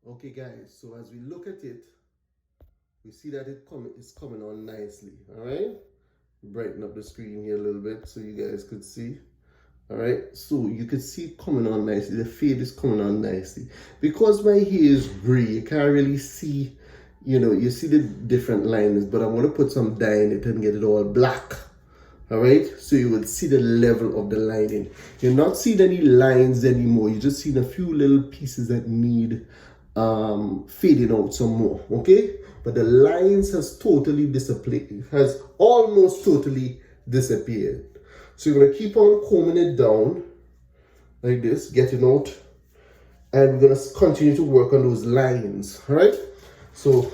Okay guys, so as we look at it, we see that it's coming on nicely. All right, brighten up the screen here a little bit so you guys could see. All right, so you can see it coming on nicely. The fade is coming on nicely. Because my hair is gray, you can't really see, you see the different lines, but I'm gonna put some dye in it and get it all black. All right, so you will see the level of the lining. You're not seeing any lines anymore. You're just seeing a few little pieces that need fading out some more. Okay, but the lines has totally disappeared, has almost totally disappeared. So you're gonna keep on combing it down like this, getting out, and we're gonna continue to work on those lines. All right, so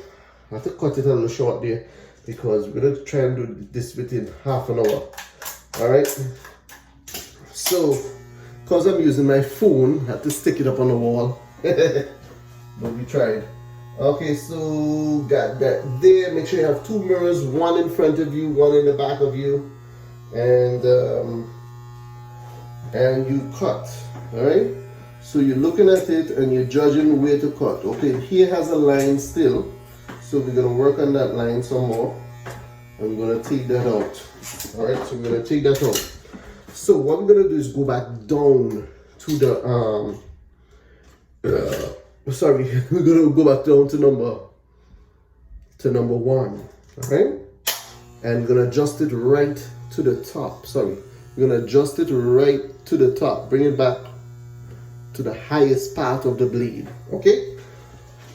I have to cut it a little short there because we're gonna try and do this within half an hour. All right, so because I'm using my phone, I have to stick it up on the wall. But we tried. Okay, so got that there. Make sure you have two mirrors, one in front of you, one in the back of you, and you cut. All right, so you're looking at it and you're judging where to cut. Okay, here has a line still, so we're gonna work on that line some more. I'm gonna take that out. All right, so we're gonna take that out. So what we're gonna do is go back down to the sorry, we're gonna go back down to number one. All right, and we're gonna adjust it right to the top. Sorry, we're gonna adjust it right to the top. Bring it back to the highest part of the blade. Okay,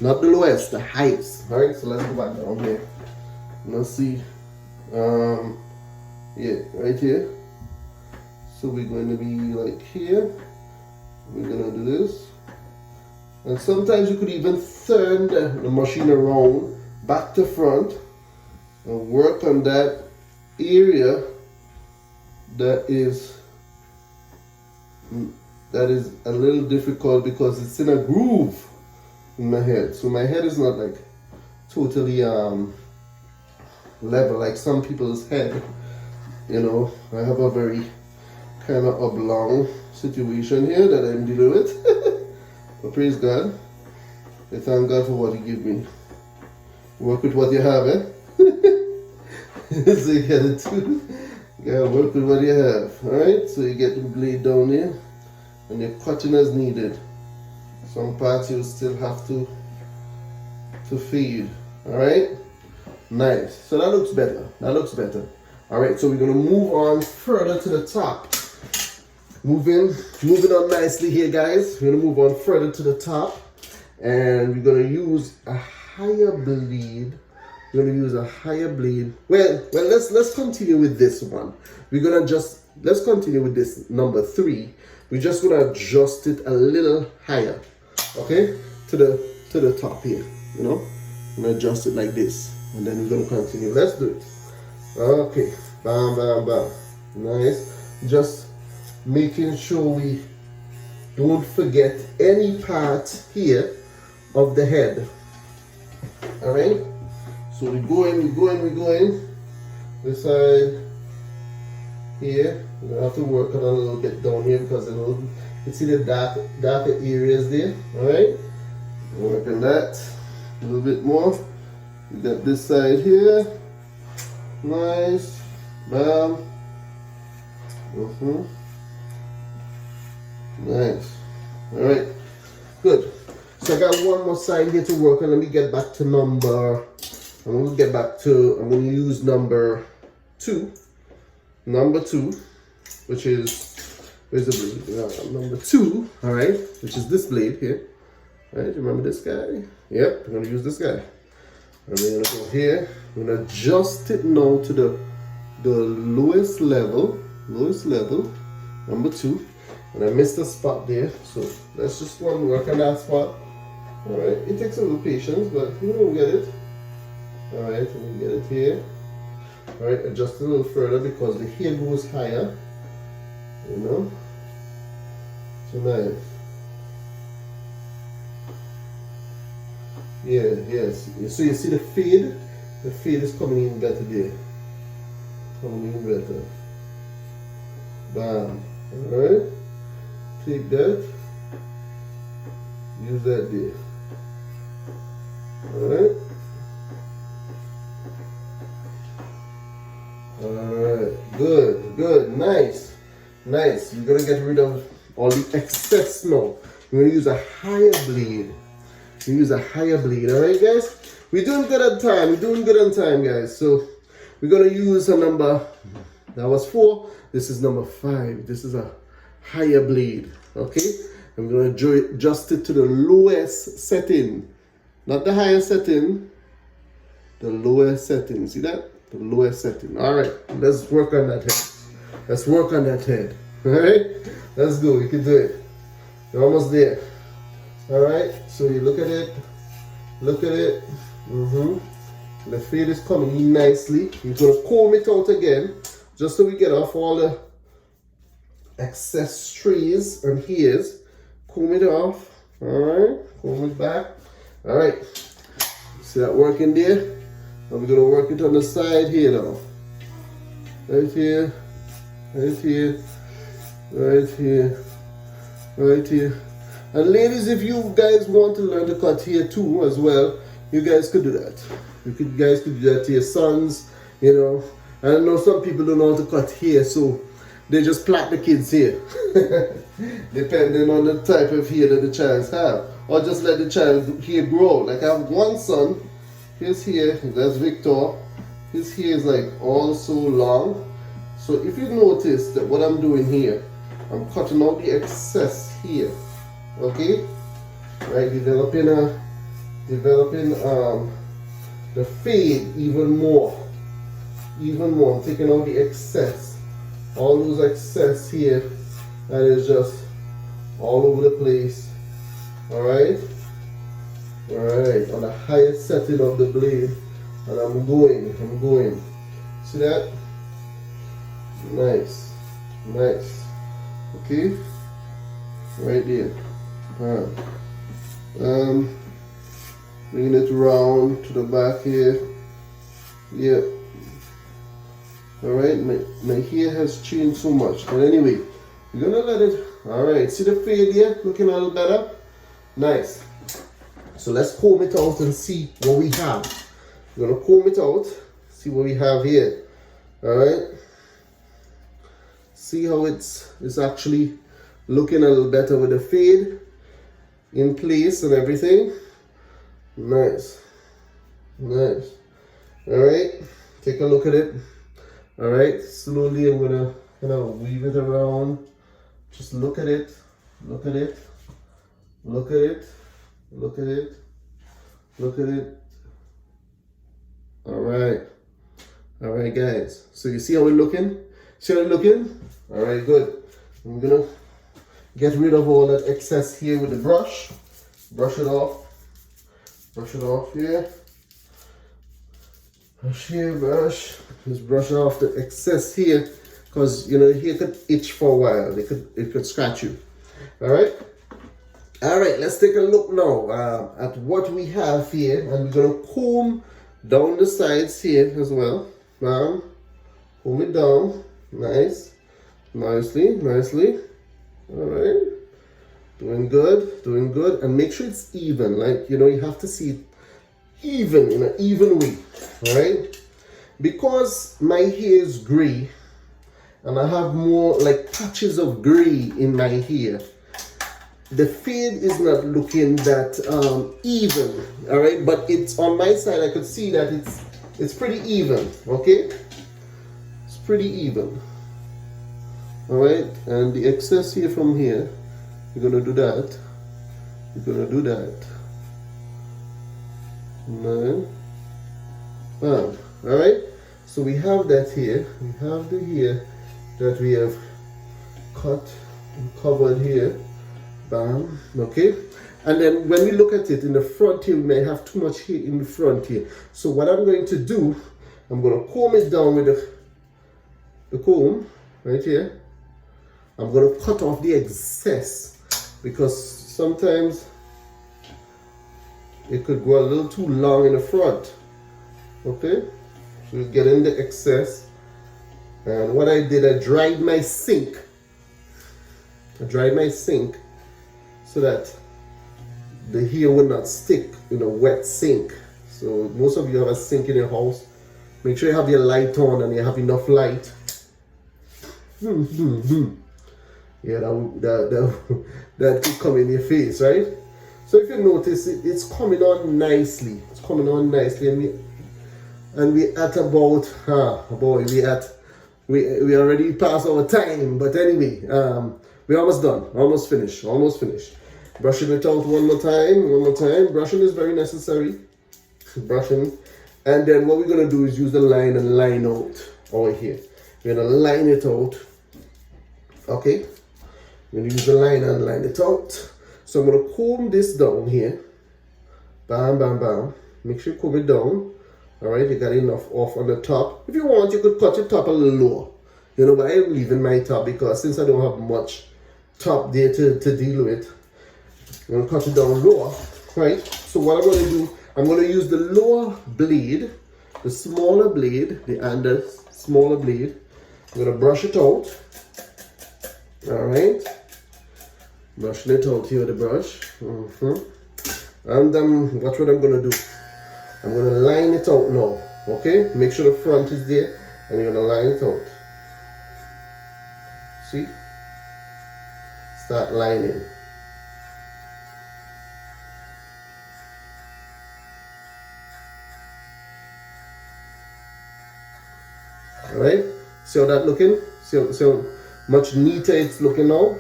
not the lowest, the highest. All right, so let's go back down here. Let's see. Yeah, right here. So we're going to be like here. We're gonna do this, and sometimes you could even turn the machine around back to front and work on that area that is a little difficult because it's in a groove in my head. So my head is not like totally level like some people's head. I have a very kind of oblong situation here that I'm dealing with. But praise God. I thank God for what He gave me. Work with what you have, eh? So you gotta work with what you have. Alright? So you get the blade down here and you're cutting as needed. Some parts you'll still have to feed. Alright? Nice. So that looks better. That looks better. Alright, so we're gonna move on further to the top. Moving on nicely here, guys. We're gonna move on further to the top, and we're gonna use a higher blade. We're gonna use a higher blade. Well, let's continue with this one. Let's continue with this number 3. We're just gonna adjust it a little higher, okay, to the top here. I'm gonna adjust it like this, and then we're gonna continue. Let's do it. Okay, bam, bam, bam. Nice. Just making sure we don't forget any part here of the head. All right, so we go in this side here. We're gonna have to work on a little bit down here because you see the darker areas there. All right, work on that a little bit more. We got this side here. Nice, bam. Nice. All right, good. So I got one more side here to work on. Let me get back to I'm going to use number 2. Number 2, which is, where's the blade? Number 2, all right, which is this blade here. All right, remember this guy? Yep, I'm going to use this guy. And we're going to go here. I'm going to adjust it now to the lowest level, number 2. And I missed a spot there, so let's just go and work on that spot. All right, it takes a little patience, but we'll get it. All right, and we get it here. All right, adjust a little further because the hair goes higher. So nice. Yeah, yes. So you see the fade? The fade is coming in better there. Coming in better. Bam. All right. Take that, use that there. Alright. Alright, good, nice. We're gonna get rid of all the excess now. We're gonna use a higher blade. Alright guys? We're doing good on time, guys. So we're gonna use a number, that was 4, this is number 5. This is a higher blade, okay? I'm gonna adjust it to the lowest setting. Not the highest setting, the lowest setting. See that? The lowest setting. Alright, let's work on that head. Alright? Let's go, we can do it. You're almost there. Alright, so you look at it. The fade is coming in nicely. You're gonna comb it out again, just so we get off all the excess strays and hairs. Comb it off. Alright, comb it back. Alright, see that working there? Now we're gonna work it on the side here now. Right here. And ladies, if you guys want to learn to cut hair too as well, you guys could do that. You guys could do that to your sons, you know. I know some people don't know how to cut hair, so they just plait the kids' hair. Depending on the type of hair that the child have. Or just let the child hair grow. Like I have one son, his hair, that's Victor. His hair is like all so long. So if you notice that what I'm doing here, I'm cutting out the excess here. Okay? Right, developing the fade even more. I'm taking out the excess. All those excess here, that is just all over the place. Alright, on the highest setting of the blade, and I'm going. See that? Nice. Okay, right there. Bringing it round to the back here. Yeah. Alright, my hair has changed so much, but anyway, we're gonna let it. Alright, see the fade here looking a little better? Nice. So let's comb it out and see what we have. We're gonna comb it out, see what we have here. Alright. See how it's actually looking a little better with the fade in place and everything. Nice. Alright, take a look at it. Alright, slowly I'm gonna kind of weave it around. Just look at it. Alright guys, so you see how we're looking? Alright, good. I'm gonna get rid of all that excess here with the brush. Brush it off here. Brush. Just brush off the excess here, because you know the hair could itch for a while. It could scratch you. Alright, let's take a look now at what we have here, and we're gonna comb down the sides here as well. Comb it down, nicely. Alright, doing good, and make sure it's even. Like, you know, you have to see it even, in an even way. Alright, because my hair is gray and I have more like patches of gray in my hair, the fade is not looking that even. Alright, but it's on my side, I could see that it's pretty even. Okay, it's pretty even. Alright, and the excess here from here, you're gonna do that. No. Alright, so we have that here. We have the hair that we have cut and covered here. Bam. Okay, and then when we look at it in the front here, we may have too much hair in the front here. So what I'm going to do, I'm going to comb it down with the comb right here. I'm going to cut off the excess, because sometimes it could go a little too long in the front. Okay, so you get in the excess. And what I did, I dried my sink so that the hair will not stick in a wet sink. So most of you have a sink in your house. Make sure you have your light on and you have enough light. Yeah, that could come in your face, right? So if you notice, it's coming on nicely. It's coming on nicely, and we at about we already passed our time. But anyway, we're almost done, almost finished. Brushing it out one more time. Brushing is very necessary. Brushing, and then what we're gonna do is use the line and line out over here. We're gonna line it out. Okay, we're gonna use the line and line it out. So I'm gonna comb this down here. Bam, bam, bam. Make sure you comb it down. All right, you got enough off on the top. If you want, you could cut your top a little lower. You know, but I'm leaving my top because since I don't have much top there to deal with, I'm gonna cut it down lower, right? So what I'm gonna do, I'm gonna use the lower blade, the smaller blade, the smaller blade. I'm gonna brush it out. All right, brushing it out here with the brush. And watch what I'm gonna do. I'm gonna line it out now. Okay, make sure the front is there, and you're gonna line it out. See? Start lining. All right. See how that looking? See how much neater it's looking now,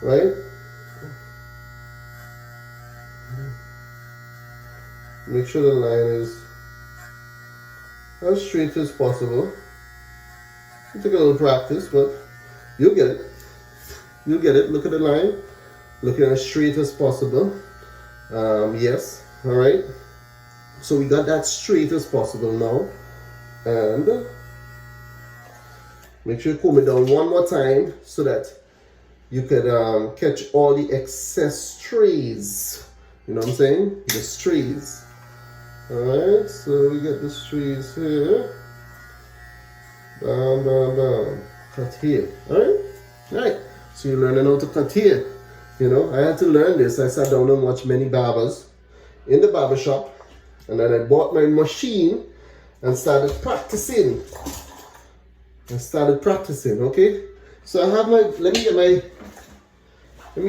right? Make sure the line is as straight as possible. It'll take a little practice, but you'll get it. You'll get it. Look at the line. Looking as straight as possible. Yes. All right. So we got that straight as possible now. And make sure you comb it down one more time so that you could catch all the excess strays. You know what I'm saying? The strays. Alright, so we get the strays here. Bam, bam, bam. Cut here. Alright? So you're learning how to cut here. You know, I had to learn this. I sat down and watched many barbers in the barber shop. And then I bought my machine and started practicing. Okay? So I have my, let me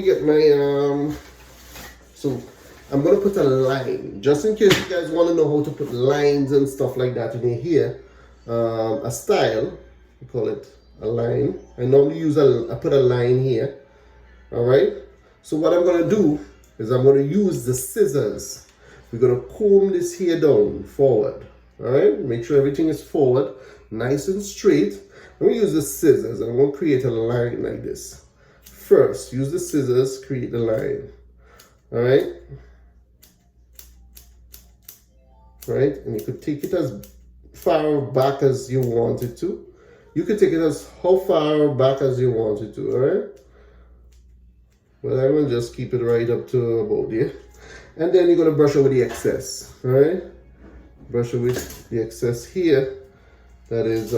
get my, so I'm gonna put a line, just in case you guys wanna know how to put lines and stuff like that in here. A style, we call it a line. I normally I put a line here, all right? So what I'm gonna do is I'm gonna use the scissors. We're gonna comb this here down, forward, all right? Make sure everything is forward, nice and straight. I'm gonna use the scissors and I'm gonna create a line like this. First, use the scissors, create the line, all right? Right, and you could take it as far back as you want it to. You could take it as how far back as you want it to, all right? But I'm gonna just keep it right up to about there. And then you're gonna brush over the excess, all right? Brush over the excess here. That is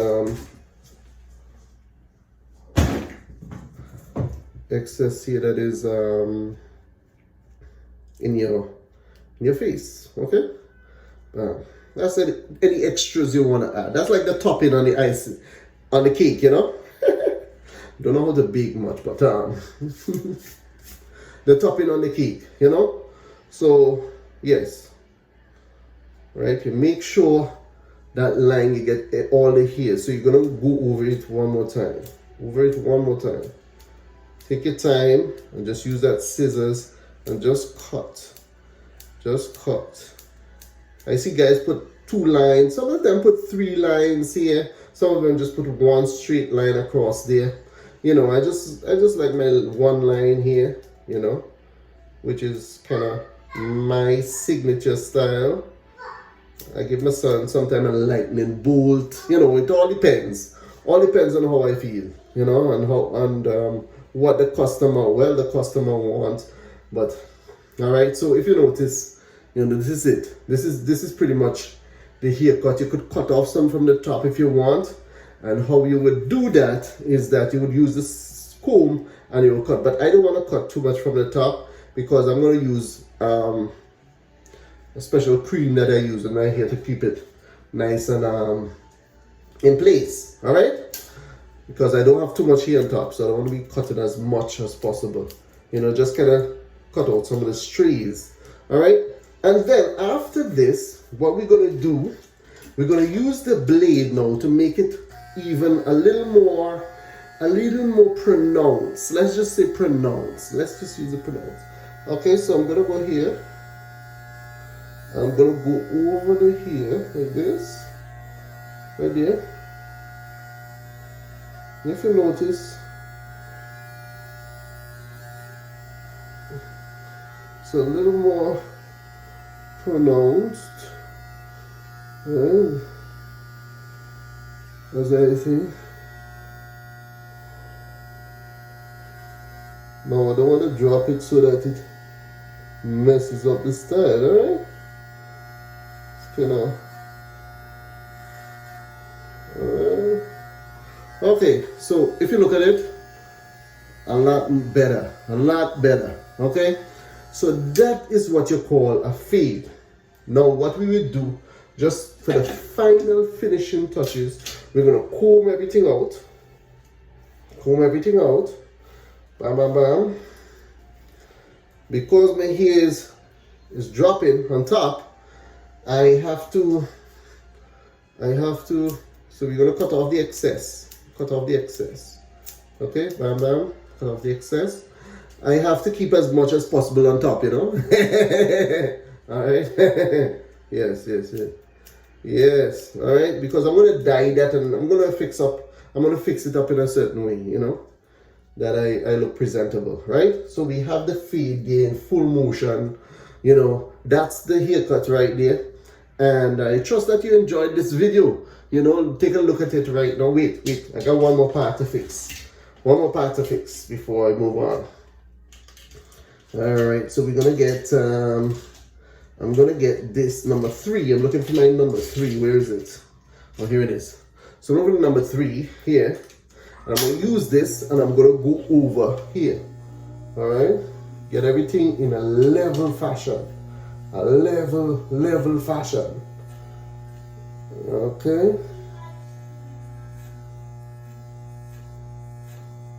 excess here that is in your face, okay? That's any extras you want to add. That's like the topping on the ice, on the cake, you know. Don't know how to bake much, but the topping on the cake, you know. So yes, right. You make sure that line you get all the hair. So you're gonna go over it one more time. Take your time and just use that scissors and just cut. I see guys put 2 lines. Some of them put 3 lines here. Some of them just put 1 straight line across there. You know, I just like my 1 line here, you know, which is kind of my signature style. I give my son sometimes a lightning bolt. You know, it all depends. All depends on how I feel, you know, and what the customer wants. But all right, so if you notice, you know, this is it. This is pretty much the haircut. You could cut off some from the top if you want. And how you would do that is that you would use this comb and you will cut. But I don't want to cut too much from the top because I'm going to use a special cream that I use in my hair to keep it nice and in place. All right, because I don't have too much hair on top, so I don't want to be cutting as much as possible. You know, just kind of cut out some of the strays. All right, and then after this, what we're going to do, we're going to use the blade now to make it even a little more pronounced. Let's just say pronounced. Let's just use the pronounced. Okay, so I'm going to go here. I'm going to go over to here like this. Right there. If you notice, it's a little more pronounced. Right? As anything. Now I don't want to drop it so that it messes up the style, alright? Kind of. Alright. Okay, so if you look at it, a lot better. Okay, so that is what you call a fade. Now what we will do, just for the final finishing touches, we're gonna comb everything out. Bam, bam, bam. Because my hair is dropping on top, I have to, so we're gonna cut off the excess. Okay, bam, bam, cut off the excess. I have to keep as much as possible on top, you know. Alright. Yes. Alright, because I'm gonna dye that and I'm gonna fix it up in a certain way, you know, that I look presentable, right? So we have the fade there in full motion, you know, that's the haircut right there. And I trust that you enjoyed this video. You know, take a look at it right now. Wait, I got one more part to fix. Before I move on. Alright, so we're gonna get I'm gonna get this number 3. I'm looking for my number 3. Where is it? Oh, here it is. So I'm looking at number 3 here. And I'm gonna use this and I'm gonna go over here. Alright? Get everything in a level fashion. A level fashion. Okay.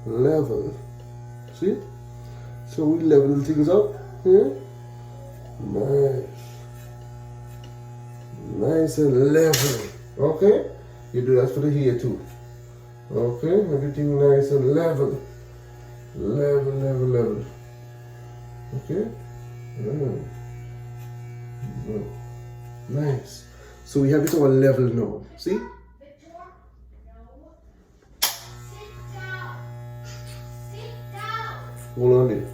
Level. See? So we level things up here. Nice and level. Okay? You do that for the hair too. Okay? Everything nice and level. Level. Okay? Nice. So we have it on level now. See? Hold on there.